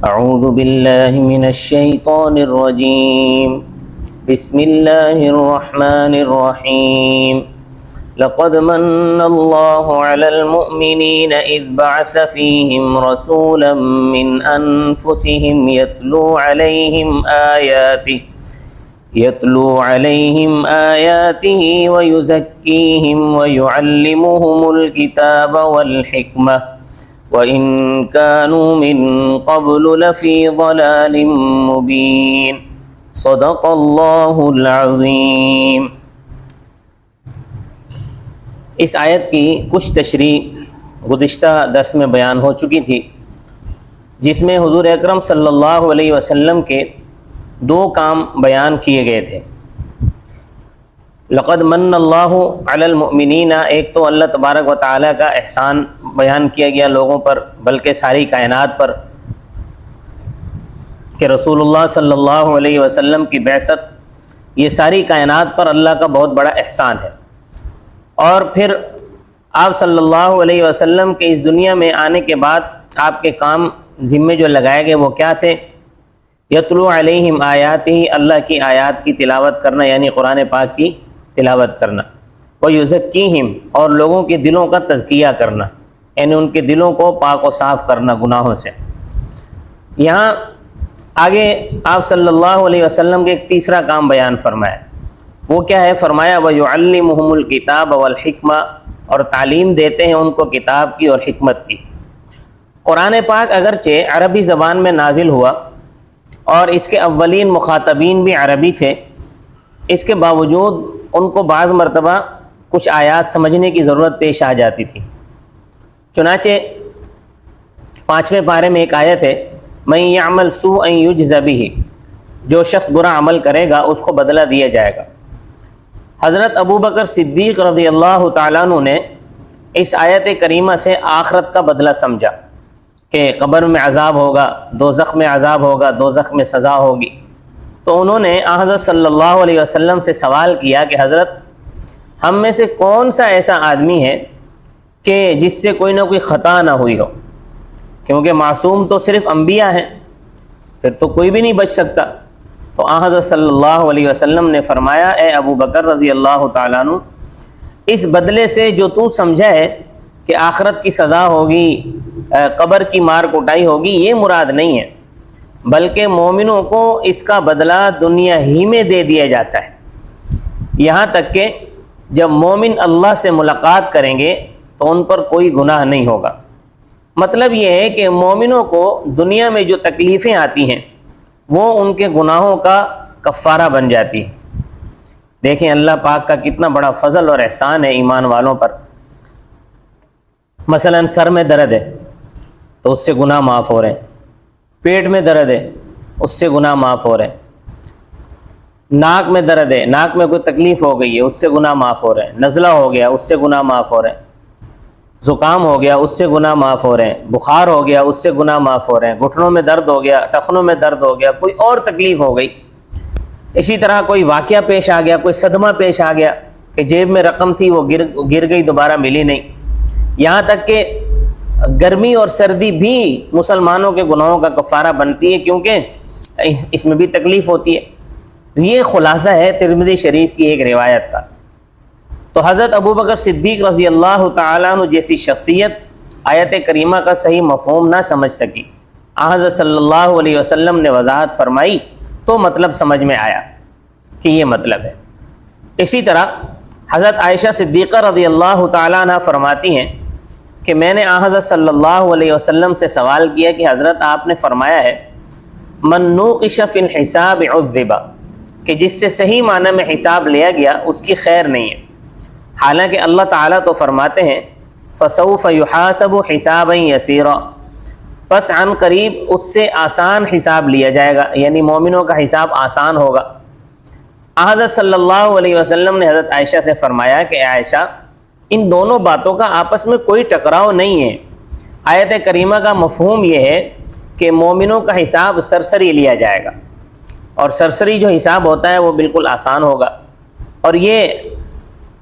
اعوذ باللہ من الشیطان الرجیم بسم اللہ الرحمن الرحیم لقد من اللہ علی المؤمنین اذ بعث فیہم رسولا من انفسہم یتلو علیہم آیاتہ ویزکیہم ویعلمہم الکتاب والحکمہ وَإِن كَانُوا مِن قَبْلُ لَفِي ضَلَالٍ مُبِينٍ صدق اللہ العظیم۔ اس آیت کی کچھ تشریح گزشتہ درس میں بیان ہو چکی تھی، جس میں حضور اکرم صلی اللہ علیہ وسلم کے دو کام بیان کیے گئے تھے۔ لقد من اللہ علی المؤمنین، ایک تو اللہ تبارک و تعالیٰ کا احسان بیان کیا گیا لوگوں پر، بلکہ ساری کائنات پر، کہ رسول اللہ صلی اللہ علیہ وسلم کی بعثت یہ ساری کائنات پر اللہ کا بہت بڑا احسان ہے۔ اور پھر آپ صلی اللہ علیہ وسلم کے اس دنیا میں آنے کے بعد آپ کے کام ذمے جو لگائے گئے وہ کیا تھے؟ یتلو علیہم آیاتہ، اللہ کی آیات کی تلاوت کرنا، یعنی قرآن پاک کی تلاوت کرنا، ویزکیہم، اور لوگوں کے دلوں کا تزکیہ کرنا، یعنی ان کے دلوں کو پاک و صاف کرنا گناہوں سے۔ یہاں آگے آپ صلی اللہ علیہ وسلم کے ایک تیسرا کام بیان فرمایا، وہ کیا ہے؟ فرمایا وَيُعَلِّمُهُمُ الْكِتَابَ وَالْحِكْمَةَ، اور تعلیم دیتے ہیں ان کو کتاب کی اور حکمت کی۔ قرآن پاک اگرچہ عربی زبان میں نازل ہوا اور اس کے اولین مخاطبین بھی عربی تھے، اس کے باوجود ان کو بعض مرتبہ کچھ آیات سمجھنے کی ضرورت پیش آ جاتی تھی۔ چنانچہ 5ویں پارے میں ایک آیت ہے، مَن يَعْمَلْ سُوءًا يُجْزَ بِهِ، جو شخص برا عمل کرے گا اس کو بدلہ دیا جائے گا۔ حضرت ابوبکر صدیق رضی اللہ تعالیٰ عنہ نے اس آیت کریمہ سے آخرت کا بدلہ سمجھا کہ قبر میں عذاب ہوگا، دوزخ میں عذاب ہوگا، دوزخ میں سزا ہوگی۔ تو انہوں نے حضرت صلی اللہ علیہ وسلم سے سوال کیا کہ حضرت، ہم میں سے کون سا ایسا آدمی ہے کہ جس سے کوئی نہ کوئی خطا نہ ہوئی ہو؟ کیونکہ معصوم تو صرف انبیاء ہیں، پھر تو کوئی بھی نہیں بچ سکتا۔ تو حضرت صلی اللہ علیہ وسلم نے فرمایا، اے ابو بکر رضی اللہ تعالیٰ عنہ، اس بدلے سے جو تو سمجھا ہے کہ آخرت کی سزا ہوگی، قبر کی مار کٹائی ہوگی، یہ مراد نہیں ہے، بلکہ مومنوں کو اس کا بدلہ دنیا ہی میں دے دیا جاتا ہے۔ یہاں تک کہ جب مومن اللہ سے ملاقات کریں گے تو ان پر کوئی گناہ نہیں ہوگا۔ مطلب یہ ہے کہ مومنوں کو دنیا میں جو تکلیفیں آتی ہیں وہ ان کے گناہوں کا کفارہ بن جاتی ہیں۔ دیکھیں اللہ پاک کا کتنا بڑا فضل اور احسان ہے ایمان والوں پر۔ مثلا سر میں درد ہے تو اس سے گناہ معاف ہو رہے ہیں، پیٹ میں درد ہے اس سے گناہ معاف ہو رہے ہیں، ناک میں درد ہے، ناک میں کوئی تکلیف ہو گئی ہے اس سے گناہ معاف ہو رہے ہیں، نزلہ ہو گیا اس سے گناہ معاف ہو رہے ہیں، زکام ہو گیا اس سے گناہ معاف ہو رہے ہیں، بخار ہو گیا اس سے گناہ معاف ہو رہے ہیں، گھٹنوں میں درد ہو گیا، ٹخنوں میں درد ہو گیا، کوئی اور تکلیف ہو گئی، اسی طرح کوئی واقعہ پیش آ گیا، کوئی صدمہ پیش آ گیا کہ جیب میں رقم تھی وہ گر گئی، دوبارہ ملی نہیں۔ یہاں تک کہ گرمی اور سردی بھی مسلمانوں کے گناہوں کا کفارہ بنتی ہے، کیونکہ اس میں بھی تکلیف ہوتی ہے۔ یہ خلاصہ ہے ترمذی شریف کی ایک روایت کا۔ تو حضرت ابوبکر صدیق رضی اللہ تعالیٰ عنہ جیسی شخصیت آیت کریمہ کا صحیح مفہوم نہ سمجھ سکی، حضرت صلی اللہ علیہ وسلم نے وضاحت فرمائی تو مطلب سمجھ میں آیا کہ یہ مطلب ہے۔ اسی طرح حضرت عائشہ صدیقہ رضی اللہ تعالیٰ عنہ فرماتی ہیں کہ میں نے حضرت صلی اللہ علیہ وسلم سے سوال کیا کہ حضرت آپ نے فرمایا ہے من نوقش فی الحساب عذب، کہ جس سے صحیح معنی میں حساب لیا گیا اس کی خیر نہیں ہے، حالانکہ اللہ تعالیٰ تو فرماتے ہیں فسوف یحاسب حسابا یسیرا، پس عن قریب اس سے آسان حساب لیا جائے گا، یعنی مومنوں کا حساب آسان ہوگا۔ حضرت صلی اللہ علیہ وسلم نے حضرت عائشہ سے فرمایا کہ عائشہ، ان دونوں باتوں کا آپس میں کوئی ٹکراؤ نہیں ہے۔ آیت کریمہ کا مفہوم یہ ہے کہ مومنوں کا حساب سرسری لیا جائے گا، اور سرسری جو حساب ہوتا ہے وہ بالکل آسان ہوگا، اور یہ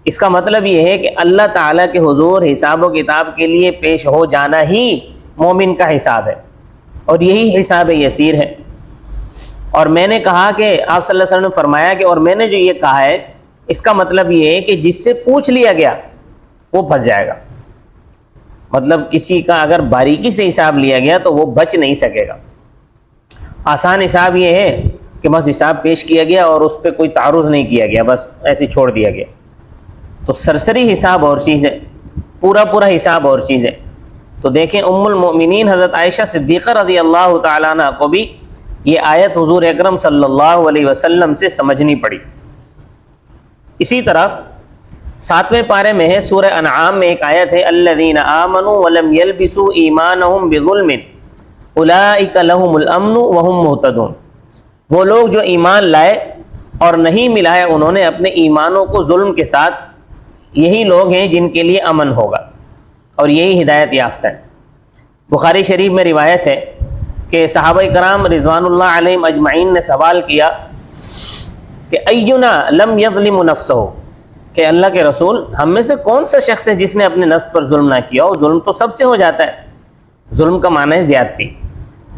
اس کا مطلب یہ ہے کہ اللہ تعالیٰ کے حضور حساب و کتاب کے لیے پیش ہو جانا ہی مومن کا حساب ہے۔ اور یہی حساب یسیر ہے۔ اور میں نے کہا کہ آپ صلی اللہ علیہ وسلم نے فرمایا کہ اور میں نے جو یہ کہا ہے اس کا مطلب یہ ہے کہ جس سے پوچھ لیا گیا وہ پھنس جائے گا، مطلب کسی کا اگر باریکی سے حساب لیا گیا تو وہ بچ نہیں سکے گا۔ آسان حساب یہ ہے کہ بس حساب پیش کیا گیا اور اس پہ کوئی تعارض نہیں کیا گیا، بس ایسے چھوڑ دیا گیا۔ تو سرسری حساب اور چیز ہے، پورا حساب اور چیز ہے۔ تو دیکھیں ام المؤمنین حضرت عائشہ صدیقہ رضی اللہ تعالیٰ عنہ کو بھی یہ آیت حضور اکرم صلی اللہ علیہ وسلم سے سمجھنی پڑی۔ اسی طرح 7ویں پارے میں ہے، سورہ انعام میں ایک آیت ہے، الذین آمنوا ولم یلبسوا ایمانہم بظلم اولئک لہم الامن وہم مہتدون۔ وہ لوگ جو ایمان لائے اور نہیں ملایا انہوں نے اپنے ایمانوں کو ظلم کے ساتھ، یہی لوگ ہیں جن کے لیے امن ہوگا اور یہی ہدایت یافتہ ہیں۔ بخاری شریف میں روایت ہے کہ صحابہ کرام رضوان اللہ علیہم اجمعین نے سوال کیا کہ اینا لم یظلم نفسہ، کہ اللہ کے رسول ہم میں سے کون سا شخص ہے جس نے اپنے نفس پر ظلم نہ کیا ہو؟ ظلم تو سب سے ہو جاتا ہے، ظلم کا معنی ہے زیادتی۔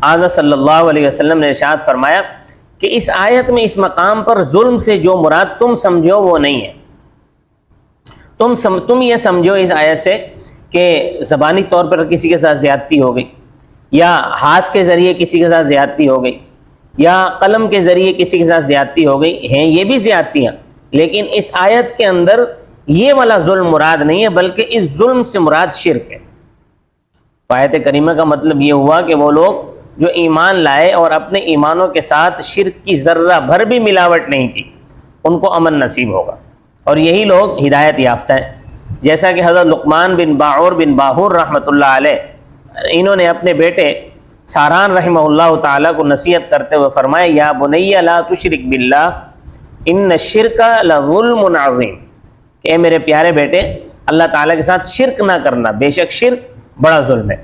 آج صلی اللہ علیہ وسلم نے ارشاد فرمایا کہ اس آیت میں اس مقام پر ظلم سے جو مراد تم سمجھو وہ نہیں ہے۔ تم یہ سمجھو اس آیت سے کہ زبانی طور پر کسی کے ساتھ زیادتی ہو گئی، یا ہاتھ کے ذریعے کسی کے ساتھ زیادتی ہو گئی، یا قلم کے ذریعے کسی کے ساتھ زیادتی ہو گئی، ہیں یہ بھی زیادتیاں، لیکن اس آیت کے اندر یہ والا ظلم مراد نہیں ہے، بلکہ اس ظلم سے مراد شرک ہے۔ آیت کریمہ کا مطلب یہ ہوا کہ وہ لوگ جو ایمان لائے اور اپنے ایمانوں کے ساتھ شرک کی ذرہ بھر بھی ملاوٹ نہیں کی، ان کو امن نصیب ہوگا، اور یہی لوگ ہدایت یافتہ ہیں۔ جیسا کہ حضرت لقمان بن باعور بن باہور رحمۃ اللہ علیہ، انہوں نے اپنے بیٹے ساران رحمہ اللہ تعالیٰ کو نصیحت کرتے ہوئے فرمایا، یا بنی لا تشرک باللہ ان الشرک لظلم عظیم، کہ اے میرے پیارے بیٹے اللہ تعالیٰ کے ساتھ شرک نہ کرنا، بے شک شرک بڑا ظلم ہے۔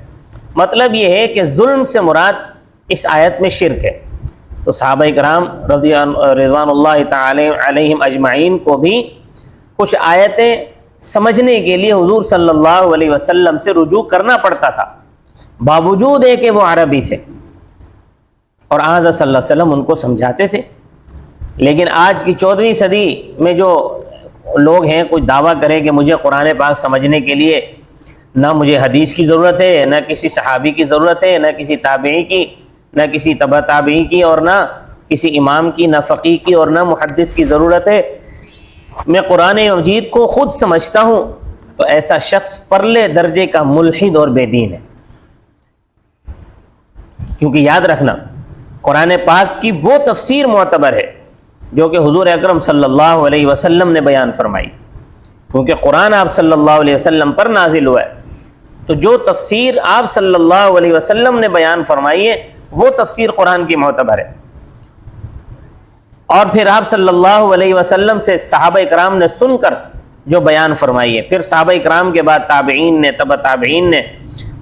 مطلب یہ ہے کہ ظلم سے مراد اس آیت میں شرک ہے۔ تو صحابہ کرام رضوان اللہ تعالی علیہم اجمعین کو بھی کچھ آیتیں سمجھنے کے لیے حضور صلی اللہ علیہ وسلم سے رجوع کرنا پڑتا تھا، باوجود ہے کہ وہ عربی تھے، اور آج صلی اللہ علیہ وسلم ان کو سمجھاتے تھے۔ لیکن آج کی 14ویں صدی میں جو لوگ ہیں، کوئی دعویٰ کرے کہ مجھے قرآن پاک سمجھنے کے لیے نہ مجھے حدیث کی ضرورت ہے، نہ کسی صحابی کی ضرورت ہے، نہ کسی تابعی کی، نہ کسی تبع تابعی کی، اور نہ کسی امام کی، نہ فقیہ کی، اور نہ محدث کی ضرورت ہے، میں قرآن مجید کو خود سمجھتا ہوں، تو ایسا شخص پرلے درجے کا ملحد اور بے دین ہے۔ کیونکہ یاد رکھنا، قرآن پاک کی وہ تفسیر معتبر ہے جو کہ حضور اکرم صلی اللہ علیہ وسلم نے بیان فرمائی، کیونکہ قرآن آپ صلی اللہ علیہ وسلم پر نازل ہوا ہے، تو جو تفسیر آپ صلی اللہ علیہ وسلم نے بیان فرمائی ہے وہ تفسیر قرآن کی معتبر ہے۔ اور پھر آپ صلی اللہ علیہ وسلم سے صحابہ کرام نے سن کر جو بیان فرمائی ہے، پھر صحابہ کرام کے بعد تابعین نے، تبع تابعین نے،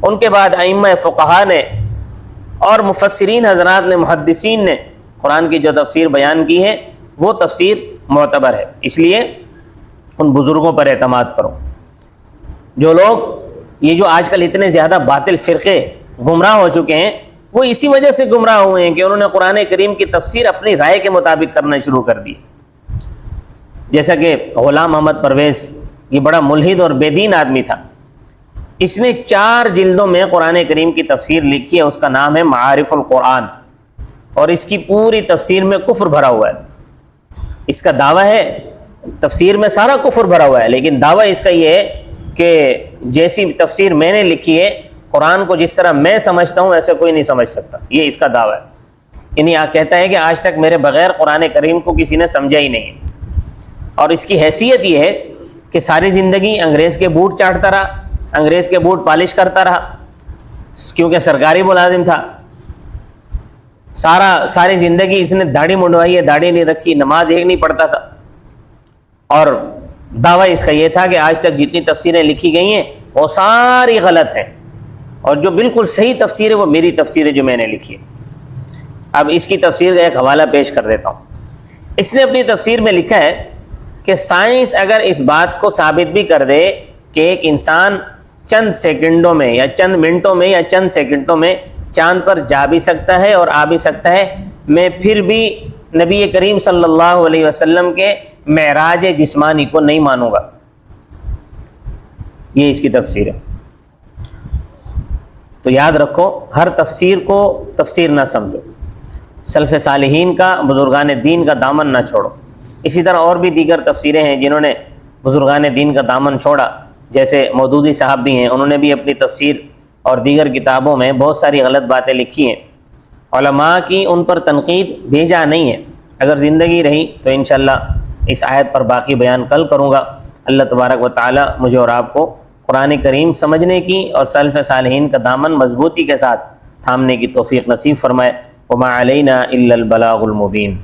ان کے بعد ائمہ فقہا نے، اور مفسرین حضرات نے، محدثین نے قرآن کی جو تفسیر بیان کی ہے وہ تفسیر معتبر ہے۔ اس لیے ان بزرگوں پر اعتماد کرو۔ جو لوگ یہ جو آج کل اتنے زیادہ باطل فرقے گمراہ ہو چکے ہیں، وہ اسی وجہ سے گمراہ ہوئے ہیں کہ انہوں نے قرآن کریم کی تفسیر اپنی رائے کے مطابق کرنا شروع کر دی۔ جیسا کہ غلام محمد پرویز، یہ بڑا ملحد اور بے دین آدمی تھا، اس نے 4 جلدوں میں قرآن کریم کی تفسیر لکھی ہے، اس کا نام ہے معارف القرآن، اور اس کی پوری تفسیر میں کفر بھرا ہوا ہے۔ اس کا دعویٰ ہے، تفسیر میں سارا کفر بھرا ہوا ہے، لیکن دعویٰ اس کا یہ ہے کہ جیسی تفسیر میں نے لکھی ہے، قرآن کو جس طرح میں سمجھتا ہوں ایسے کوئی نہیں سمجھ سکتا، یہ اس کا دعویٰ ہے۔ یعنی کہتا ہے کہ آج تک میرے بغیر قرآن کریم کو کسی نے سمجھا ہی نہیں، اور اس کی حیثیت یہ ہے کہ ساری زندگی انگریز کے بوٹ چاٹتا رہا، انگریز کے بوٹ پالش کرتا رہا، کیونکہ سرکاری ملازم تھا، ساری زندگی اس نے داڑھی منڈوائی ہے، داڑھی نہیں رکھی، نماز ایک نہیں پڑھتا تھا، اور دعویٰ اس کا یہ تھا کہ آج تک جتنی تفسیریں لکھی گئی ہیں وہ ساری غلط ہیں، اور جو بالکل صحیح تفسیر ہے وہ میری تفسیر ہے جو میں نے لکھی ہے۔ اب اس کی تفسیر کا ایک حوالہ پیش کر دیتا ہوں۔ اس نے اپنی تفسیر میں لکھا ہے کہ سائنس اگر اس بات کو ثابت بھی کر دے کہ ایک انسان چند سیکنڈوں میں یا چند منٹوں میں یا چند سیکنڈوں میں چاند پر جا بھی سکتا ہے اور آ بھی سکتا ہے، میں پھر بھی نبی کریم صلی اللہ علیہ وسلم کے معراج جسمانی کو نہیں مانوں گا۔ یہ اس کی تفسیر ہے۔ تو یاد رکھو، ہر تفسیر کو تفسیر نہ سمجھو، سلف صالحین کا، بزرگان دین کا دامن نہ چھوڑو۔ اسی طرح اور بھی دیگر تفسیریں ہیں جنہوں نے بزرگان دین کا دامن چھوڑا، جیسے مودودی صاحب بھی ہیں، انہوں نے بھی اپنی تفسیر اور دیگر کتابوں میں بہت ساری غلط باتیں لکھی ہیں۔ علماء کی ان پر تنقید بھیجا نہیں ہے۔ اگر زندگی رہی تو انشاءاللہ اس آیت پر باقی بیان کل کروں گا۔ اللہ تبارک و تعالی مجھے اور آپ کو قرآن کریم سمجھنے کی اور سلف صالحین کا دامن مضبوطی کے ساتھ تھامنے کی توفیق نصیب فرمائے۔ وما علینا الا البلاغ المبین۔